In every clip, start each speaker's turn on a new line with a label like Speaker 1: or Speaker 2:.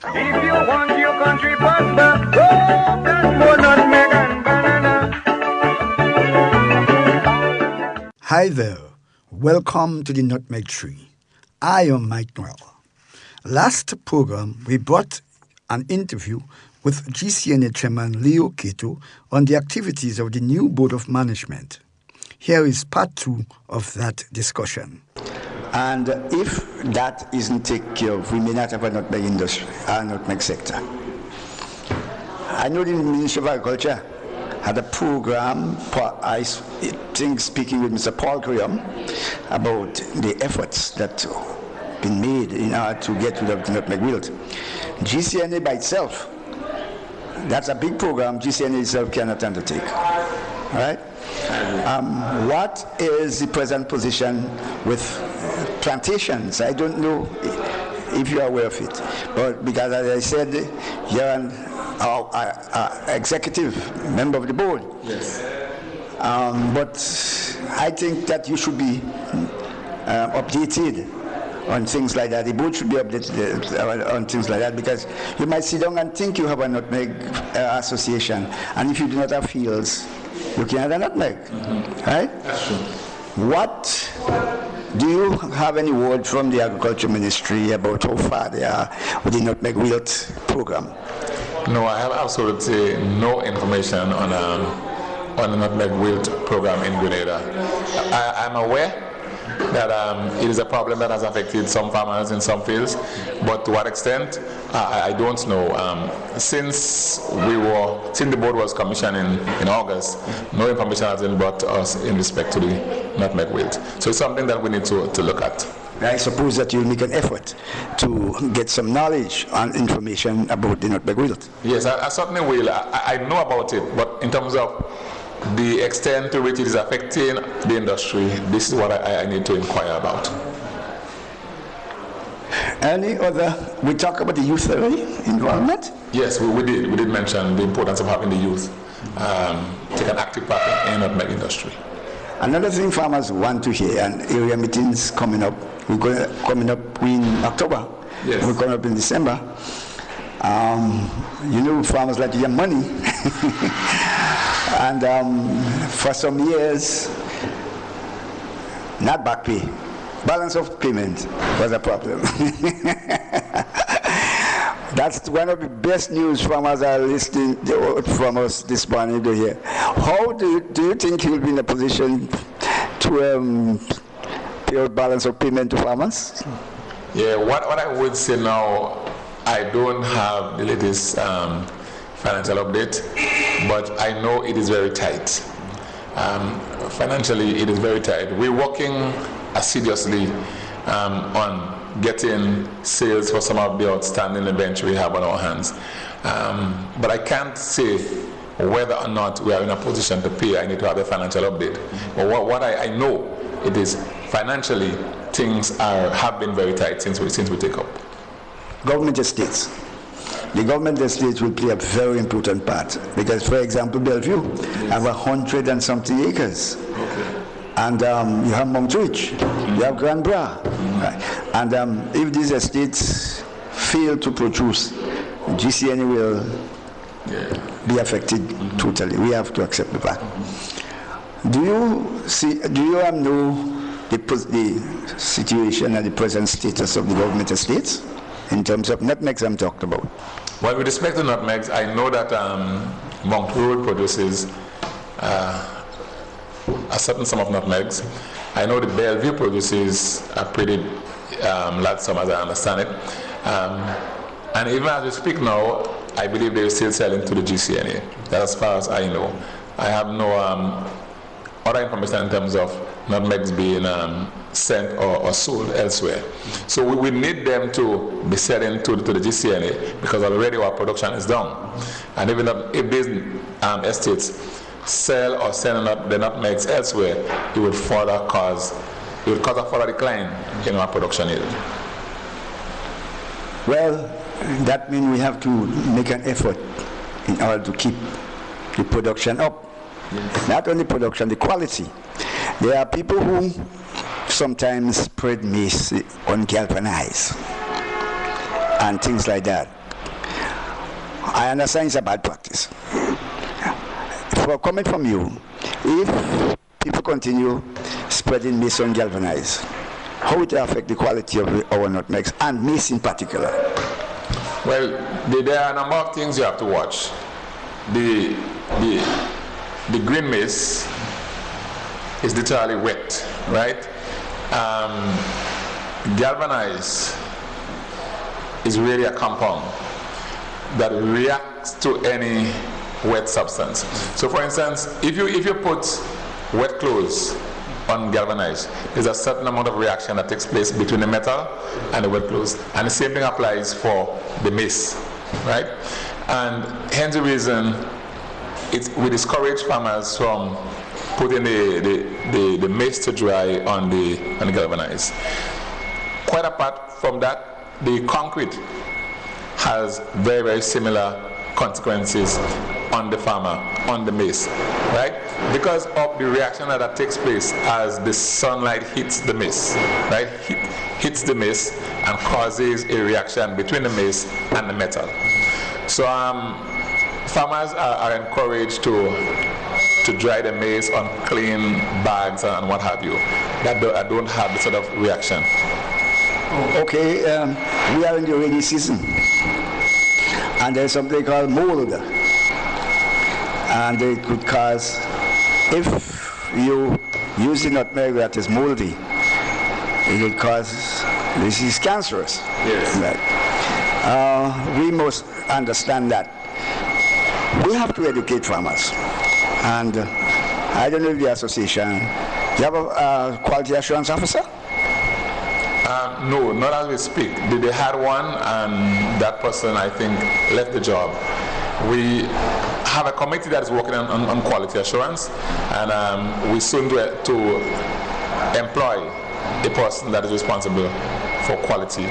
Speaker 1: If you want your country prosper, oh, plant more nutmeg and banana.
Speaker 2: Hi there. Welcome to the Nutmeg Tree. I am Mike Noel. Last program, we brought an interview with GCNA Chairman Leo Cato on the activities of the new Board of Management. Here is part 2 of that discussion.
Speaker 3: And if that isn't taken care of, we may not have a nutmeg industry, a nutmeg sector. I know the Ministry of Agriculture had a program, I think speaking with Mr. Paul Graham, about the efforts that have been made in order to get rid of the nutmeg wilt. GCNA by itself, that's a big program GCNA itself cannot undertake. Right? What is the present position with plantations? I don't know if you are aware of it, but because as I said, you're an executive member of the board.
Speaker 4: Yes.
Speaker 3: But I think that you should be updated on things like that. The board should be updated on things like that, because you might sit down and think you have a nutmeg association, and if you do not have fields, you can have a nutmeg, right?
Speaker 4: That's true.
Speaker 3: What do you have any word from the Agriculture Ministry about how far they are with the nutmeg wilt program?
Speaker 4: No, I have absolutely no information on the nutmeg wilt program in Grenada. I'm aware that it is a problem that has affected some farmers in some fields, but to what extent, I don't know. Since the board was commissioned in August, no information has been brought to us in respect to the nutmeg wilt. So it's something that we need to look at.
Speaker 3: I suppose that you'll make an effort to get some knowledge and information about the nutmeg wilt.
Speaker 4: Yes, I certainly will. I know about it, but in terms of the extent to which it is affecting the industry, this is what I need to inquire about.
Speaker 3: Any other? We talk about the youth involvement?
Speaker 4: Yes, we did mention the importance of having the youth take an active part in the nutmeg industry.
Speaker 3: Another thing farmers want to hear, and area meetings coming up. We're coming up in October.
Speaker 4: Yes.
Speaker 3: We're coming up in December. You know, farmers like to get money. And for some years, not back pay, balance of payment was a problem. That's one of the best news farmers are listening from us this morning to hear. How do you think you'll be in a position to pay out balance of payment to farmers?
Speaker 4: Yeah, what I would say now, I don't have the latest financial update, but I know it is very tight. Financially, it is very tight. We're working assiduously on getting sales for some of the outstanding inventory we have on our hands. But I can't say whether or not we are in a position to pay. I need to have a financial update. But what I know, it is financially, things have been very tight since we take up.
Speaker 3: Government estates. The government estates will play a very important part, because, for example, Bellevue have 100 and something acres.
Speaker 4: Okay.
Speaker 3: And you have Mount Rich, you have Grand Bras. Right. And if these estates fail to produce, GCNA will be affected totally. We have to accept the fact. Do you know the situation and the present status of the government estates in terms of nutmegs I'm talking about?
Speaker 4: Well, with respect to nutmegs, I know that Mount Road produces a certain sum of nutmegs. I know the Bellevue produces a pretty large sum, as I understand it. And even as we speak now, I believe they're still selling to the GCNA. That's as far as I know. I have no other information in terms of nutmegs being sent or sold elsewhere. So we need them to be selling to the GCNA, because already our production is done. And even if these estates sell or send the nutmegs elsewhere, it would cause a further decline in our production yield.
Speaker 3: Well, that means we have to make an effort in order to keep the production up. Yes. Not only production, the quality. There are people who sometimes spread maize ungalvanized and things like that. I understand it's a bad practice. For a comment from you, if people continue spreading maize ungalvanized, how would it affect the quality of our nutmegs and maize in particular?
Speaker 4: Well, there are a number of things you have to watch. The green maize is literally wet, right? Galvanized is really a compound that reacts to any wet substance. So for instance, if you put wet clothes on galvanized, there's a certain amount of reaction that takes place between the metal and the wet clothes. And the same thing applies for the maize, right? And hence the reason we discourage farmers from putting the maize to dry on the galvanized. Quite apart from that, the concrete has very, very similar consequences on the farmer, on the maize, right? Because of the reaction that takes place as the sunlight hits the maize, right? Hits the maize and causes a reaction between the maize and the metal. So farmers are encouraged to dry the maize on clean bags and what have you that don't have the sort of reaction.
Speaker 3: Okay, we are in the rainy season, and there's something called mold, and it could cause, if you use the nutmeg that is moldy, it could cause, this is cancerous.
Speaker 4: Yes.
Speaker 3: Right. We must understand that we have to educate farmers, and I don't know if the association, do you have a quality assurance officer?
Speaker 4: No, not as we speak. They had one, and that person, I think, left the job. We have a committee that is working on quality assurance, and we soon to employ a person that is responsible for quality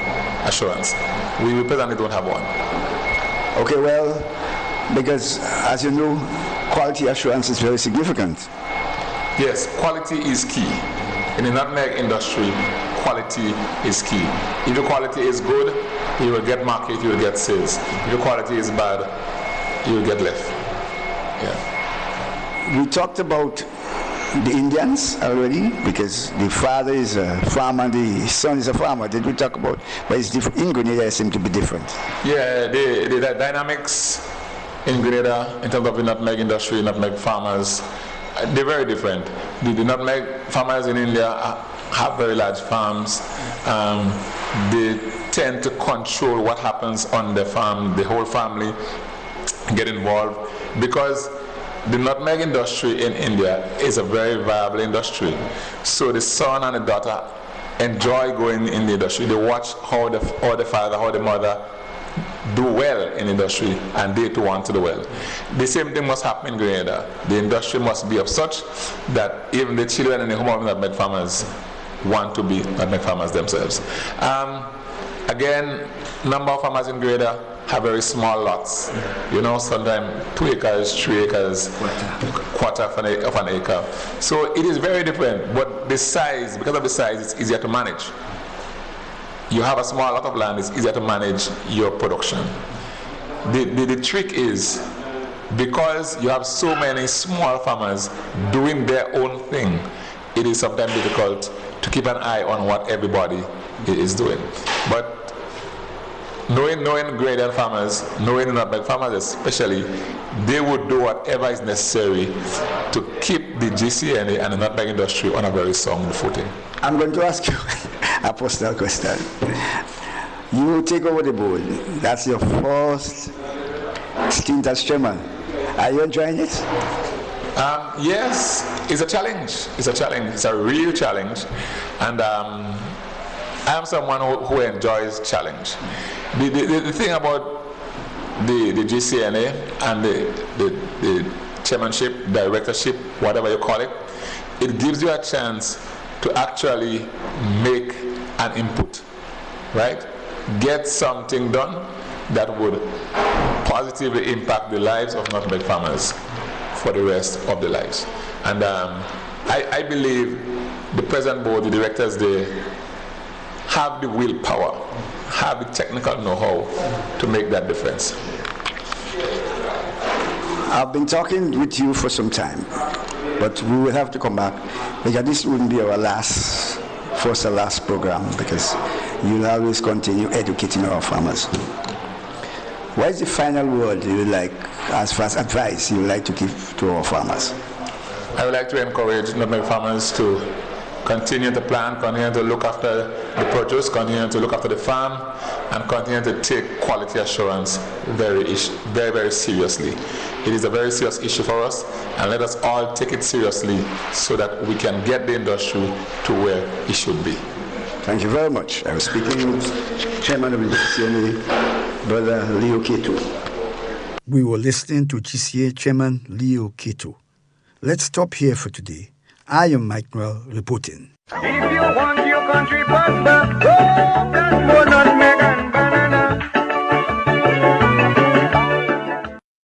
Speaker 4: assurance. We presently don't have one.
Speaker 3: Okay, well, because as you know, quality assurance is very significant.
Speaker 4: Yes, quality is key. In the nutmeg industry, quality is key. If the quality is good, you will get market, you will get sales. If the quality is bad, you will get left. Yeah.
Speaker 3: We talked about the Indians already, because the father is a farmer, the son is a farmer. Did we talk about? But it's different. In Grenada, it seems to be different.
Speaker 4: Yeah, the dynamics in Grenada, in terms of the nutmeg industry, nutmeg farmers, they're very different. The nutmeg farmers in India have very large farms. They tend to control what happens on the farm. The whole family get involved, because the nutmeg industry in India is a very viable industry. So the son and the daughter enjoy going in the industry. They watch how the father, how the mother do well in industry, and they too want to do well. The same thing must happen in Grenada. The industry must be of such that even the children in the home of nutmeg farmers want to be nutmeg farmers themselves. Again, number of farmers in Grenada have very small lots. You know, sometimes 2 acres, 3 acres, quarter of an acre. So it is very different, but the size, because of the size, it's easier to manage. You have a small lot of land, it's easier to manage your production. The trick is, because you have so many small farmers doing their own thing, it is sometimes difficult to keep an eye on what everybody is doing. But knowing Grenadian farmers, knowing nutmeg farmers especially, they would do whatever is necessary to keep the GCNA and the nutmeg industry on a very sound footing.
Speaker 3: I'm going to ask you a personal question. You take over the board. That's your first stint as chairman. Are you enjoying it?
Speaker 4: Yes, it's a challenge. It's a challenge. It's a real challenge. And I am someone who enjoys challenge. The thing about the GCNA and the chairmanship, directorship, whatever you call it, it gives you a chance to actually make an input, right? Get something done that would positively impact the lives of nutmeg farmers for the rest of their lives. And I believe the present board, the directors, they have the willpower, have the technical know-how to make that difference.
Speaker 3: I've been talking with you for some time, but we will have to come back because this wouldn't be our last program because you'll always continue educating our farmers. What is the final word you would like, as far as advice you would like to give to our farmers?
Speaker 4: I would like to encourage nutmeg farmers to continue to plant, continue to look after the produce, continue to look after the farm, and continue to take quality assurance very, very seriously. It is a very serious issue for us, and let us all take it seriously so that we can get the industry to where it should be.
Speaker 3: Thank you very much. I was speaking with Chairman of the GCNA, Brother Leo Cato.
Speaker 2: We were listening to GCA Chairman Leo Cato. Let's stop here for today. I am Mike Noel reporting.
Speaker 1: If you want your country prosper, oh, plant more nutmeg and